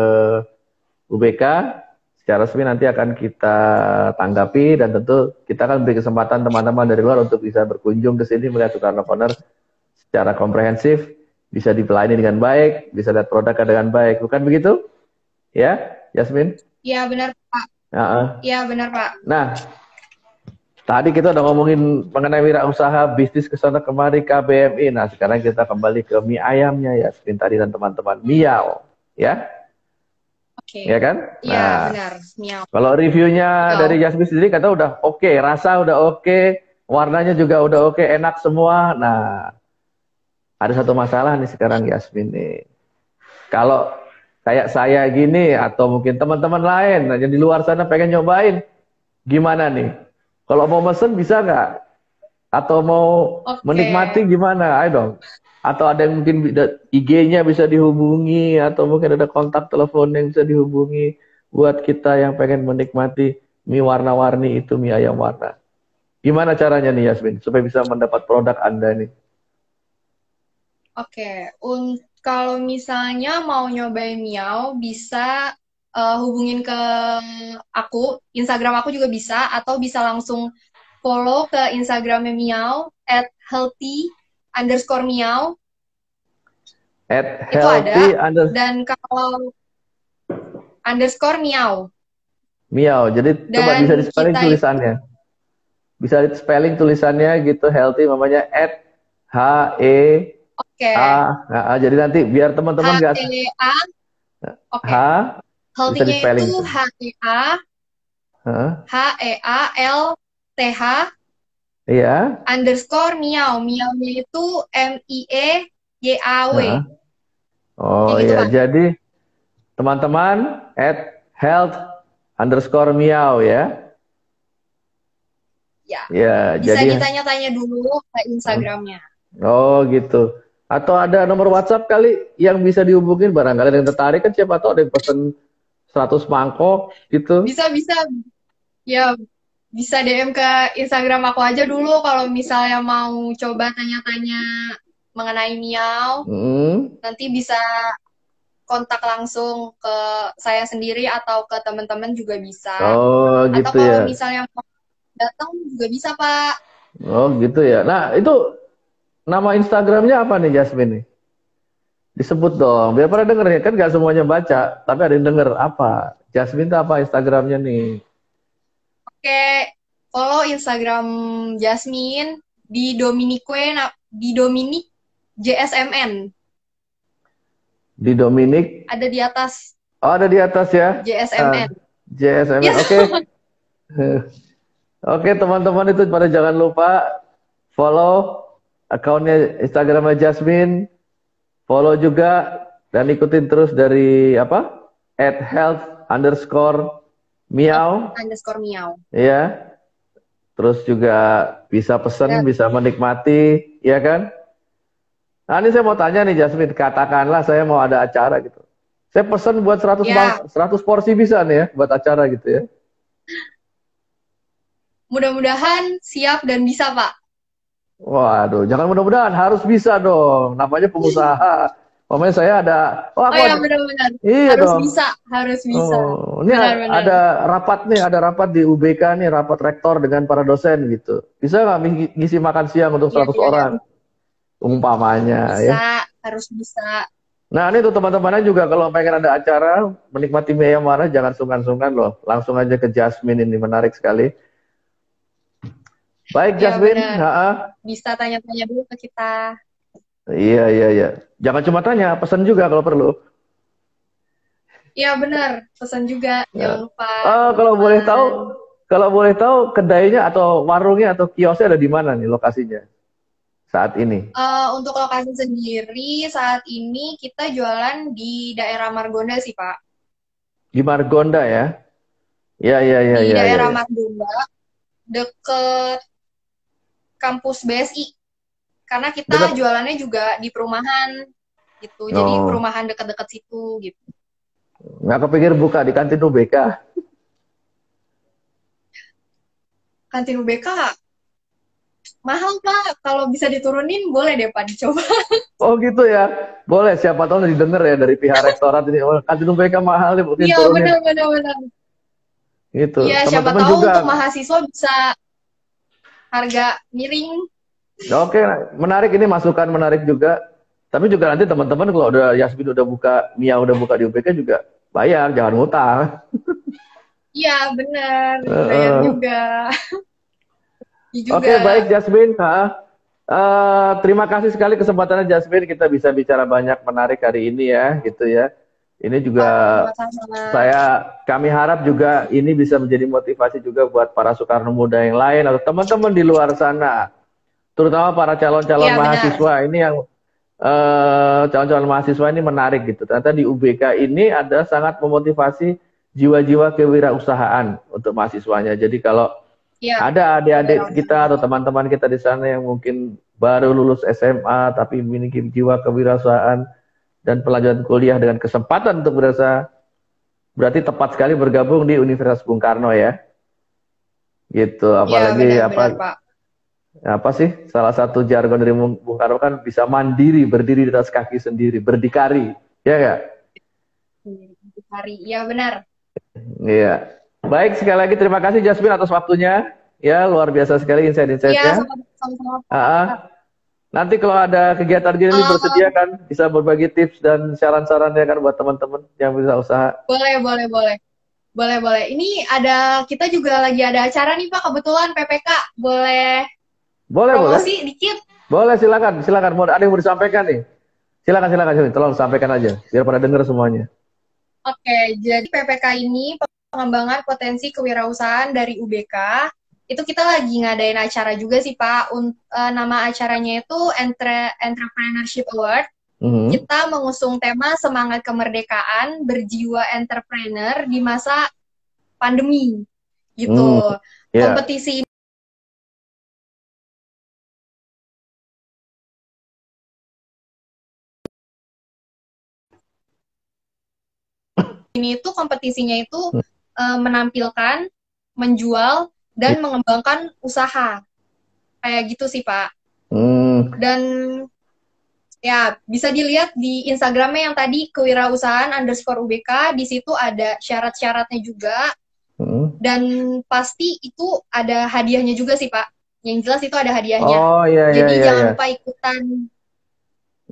UBK secara resmi nanti akan kita tanggapi dan tentu kita akan beri kesempatan teman-teman dari luar untuk bisa berkunjung ke sini melihat Soekarno Corner secara komprehensif, bisa dipelayani dengan baik, bisa lihat produknya dengan baik, bukan begitu? Ya, Yasmin? Ya benar Pak. Ya. Ya benar Pak. Nah, tadi kita udah ngomongin mengenai wirausaha, bisnis ke sana kemari, KBMI. Nah, sekarang kita kembali ke mie ayamnya Yasmin tadi dan teman-teman. Miao, ya? Oke. Ya kan? Ya Nah, benar. Miau. kalau reviewnya dari Betul. Jasmine sendiri kata udah oke, rasa udah oke, warnanya juga udah oke, enak semua. Nah, ada satu masalah nih sekarang Yasmin nih. Kalau kayak saya gini atau mungkin teman-teman lain yang di luar sana pengen nyobain, gimana nih? Kalau mau mesen bisa nggak? Atau mau Oke. menikmati gimana? Ayo dong. Atau ada yang mungkin IG-nya bisa dihubungi, atau mungkin ada kontak telepon yang bisa dihubungi buat kita yang pengen menikmati mie warna-warni itu, mie ayam warna. Gimana caranya nih Yasmin, supaya bisa mendapat produk Anda nih? Oke, kalau misalnya mau nyobain Miao, bisa hubungin ke aku, Instagram aku juga bisa, atau bisa langsung follow ke Instagramnya Miao, @healthy_miao, At itu healthy ada. under Dan kalau underscore Miao. Miao. Jadi coba bisa di Dan spelling kita itu, tulisannya. Bisa di spelling tulisannya gitu, healthy namanya at H E oke, A. Nah, jadi nanti biar teman-teman nggak HEA, H oke. bisa di Healthy-nya itu spelling tuh. HEA, Hah? HEALTH Iya. underscore Miao. Miao-nya itu MIEYAW. Heeh. Oh Kayak gitu, iya, Pak. jadi teman-teman at health underscore miau ya. Ya, Ya, bisa jadi ditanya-tanya dulu ke Instagramnya. oh gitu. Atau ada nomor WhatsApp kali yang bisa dihubungin, barangkali ada yang tertarik kan, siapa tahu ada yang pesen 100 mangkok gitu. Bisa, ya bisa DM ke Instagram aku aja dulu kalau misalnya mau coba tanya-tanya mengenai Miao. Hmm. Nanti bisa kontak langsung ke saya sendiri atau ke teman-teman juga bisa. Oh Atau gitu kalau ya. misalnya mau datang juga bisa, Pak. Oh gitu ya. Nah itu nama Instagramnya apa nih Jasmine nih? Disebut dong, biar pada denger ya. Kan gak semuanya baca, tapi ada yang denger apa. Jasmine itu apa Instagramnya nih? Oke, follow Instagram Jasmine di Dominique JSMN. Di Dominic. Ada di atas Oh, ada di atas ya. JSMN. JSMN. Yes. Oke. Oke, teman-teman itu pada jangan lupa follow akunnya Instagramnya Jasmine, follow juga dan ikutin terus dari apa? @health_miao Underscore Miao. ya. Terus juga bisa pesen, Ya. bisa menikmati, ya kan? Nah, ini saya mau tanya nih Jasmine, katakanlah saya mau ada acara gitu. Saya pesen buat 100 Ya, 100 porsi bisa nih ya buat acara gitu ya. mudah-mudahan siap dan bisa, Pak. Waduh, jangan mudah-mudahan, harus bisa dong. Namanya pengusaha. Pokoknya saya ada, oh Oh aku ya, ada, benar-benar. iya Harus dong. bisa, harus bisa. Oh, ini Benar-benar. ada rapat nih UBK nih, rapat rektor dengan para dosen gitu. Bisa nggak ngisi makan siang untuk Iya, 100 iya, iya. orang, umpamanya ya. Bisa, harus bisa. Nah ini tuh teman-temannya juga kalau pengen ada acara, menikmati mie ayam marah, jangan sungkan-sungkan loh. Langsung aja ke Jasmine, ini menarik sekali. Baik Ya, Jasmine, benar. ha-ha. Bisa tanya-tanya dulu ke kita. Iya, iya, iya. Jangan cuma tanya, pesan juga kalau perlu. Iya, benar. Pesan juga. Jangan Ya. lupa, Kalau boleh tahu, teman-teman. kedainya atau warungnya atau kiosnya ada di mana nih lokasinya saat ini? Untuk lokasi sendiri, saat ini kita jualan di daerah Margonda sih, Pak. Di Margonda ya? Iya, iya, iya, Di iya, iya. daerah Ya. Margonda, deket kampus BSI. Karena kita Dekat. jualannya juga di perumahan, gitu. Jadi Oh, perumahan deket-deket situ, gitu. nggak kepikir buka di kantin UBK. Kantin UBK, mahal, Pak. Kalau bisa diturunin, boleh deh, Pak, dicoba. Oh gitu ya. Boleh, siapa tahu didengar ya dari pihak rektorat ini. Oh, kantin UBK mahal nih, mungkin Iya, turunin. benar-benar. Gitu. Iya, siapa Teman-teman tahu juga. untuk mahasiswa bisa harga miring. Oke, menarik ini masukan menarik juga. Tapi juga nanti teman-teman kalau udah Yasmin udah buka, Mia udah buka di UBK juga bayar, jangan ngutang. Iya, benar. Bayar Heeh. juga. Iya Oke, juga. baik Jasmine. Terima kasih sekali kesempatannya Jasmine. Kita bisa bicara banyak menarik hari ini ya, gitu ya. Ini juga Sama-sama. kami harap juga ini bisa menjadi motivasi juga buat para Soekarno Muda yang lain atau teman-teman di luar sana, terutama para calon-calon Iya, benar. mahasiswa ini yang calon-calon mahasiswa ini menarik gitu. Ternyata di UBK ini ada sangat memotivasi jiwa-jiwa kewirausahaan untuk mahasiswanya. Jadi kalau Iya, Ada adik-adik kewirausahaan. kita atau teman-teman kita di sana yang mungkin baru lulus SMA tapi memiliki jiwa kewirausahaan dan pelajaran kuliah dengan kesempatan untuk berasa, berarti tepat sekali bergabung di Universitas Bung Karno ya. Gitu, Iya, apalagi benar-benar, Pak. apa sih salah satu jargon dari Bung Karno kan bisa mandiri, berdiri di atas kaki sendiri, berdikari, ya enggak? Hari. Iya, benar. Iya. Baik, sekali lagi terima kasih Jasmine atas waktunya. Ya, luar biasa sekali Iya, insight-insightnya. sama-sama, Ah, ah. Pak. Nanti kalau ada kegiatan gini Eh, bersedia kan bisa berbagi tips dan saran-sarannya kan buat teman-teman yang bisa usaha. boleh, boleh, boleh. Boleh, boleh. Ini ada, kita juga lagi ada acara nih, Pak. Kebetulan PPK. Boleh Boleh, boleh. promosi dikit? Boleh, silakan, silakan. Mau ada yang mau disampaikan nih? Silakan, silakan, silakan. Tolong sampaikan aja biar pada dengar semuanya. Oke, jadi PPK ini pengembangan potensi kewirausahaan dari UBK. Itu kita lagi ngadain acara juga sih, Pak. Nama acaranya itu Entrepreneurship Award. Mhm. Kita mengusung tema semangat kemerdekaan berjiwa entrepreneur di masa pandemi Hmm, gitu. ya. Kompetisi ini tuh kompetisinya itu menampilkan, menjual dan mengembangkan usaha. Kayak gitu sih, Pak. Hmm, Dan ya, bisa dilihat di Instagramnya yang tadi kewirausahaan underscore UBK. Di situ ada syarat-syaratnya juga. hmm. Dan pasti itu ada hadiahnya juga sih, Pak. Yang jelas itu ada hadiahnya. Oh, iya, iya, Jadi iya, jangan iya. lupa ikutan.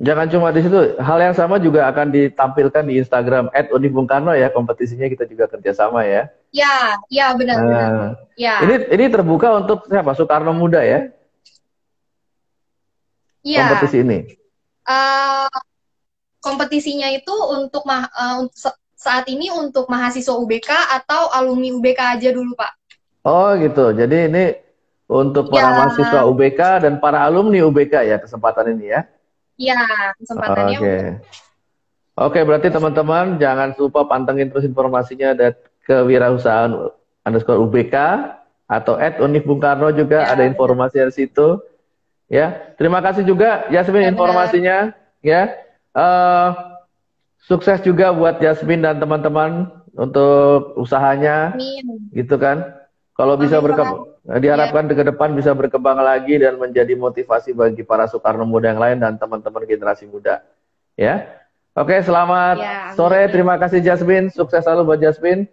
Jangan cuma di situ. Hal yang sama juga akan ditampilkan di Instagram @univbungkarno ya. Kompetisinya kita juga kerjasama ya. Ya, ya benar-benar. Nah, Ya, ini terbuka untuk siapa? Soekarno Muda ya, ya. kompetisi ini. Eh, kompetisinya itu saat ini untuk mahasiswa UBK atau alumni UBK aja dulu, Pak. Oh gitu. Jadi ini untuk para mahasiswa Ya, UBK dan para alumni UBK ya kesempatan ini ya. ya, kesempatannya untuk Oke. Oke, berarti teman-teman jangan lupa pantengin terus informasinya dan kewirausahaan underscore UBK atau @univ Bung Karno juga ada ya benar. informasi dari situ. Ya, terima kasih juga Yasmin Ya benar. informasinya. Ya, Eh, sukses juga buat Yasmin dan teman-teman untuk usahanya, Amin. gitu kan? Kalau bisa Amin, Pak. Ya, diharapkan ke depan bisa berkembang lagi dan menjadi motivasi bagi para Soekarno muda yang lain dan teman-teman generasi muda. Ya, oke, selamat ya, sore. amin. Terima kasih Jasmine. Sukses selalu buat Jasmine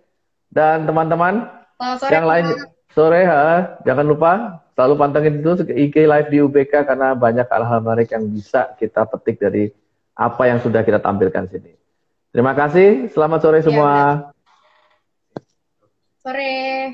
dan teman-teman Selamat sore, yang lain. Pak. Sore, jangan lupa selalu pantengin terus IG Live di UBK karena banyak hal-hal menarik yang bisa kita petik dari apa yang sudah kita tampilkan sini. Terima kasih. Selamat sore Ya, benar. semua. Sore.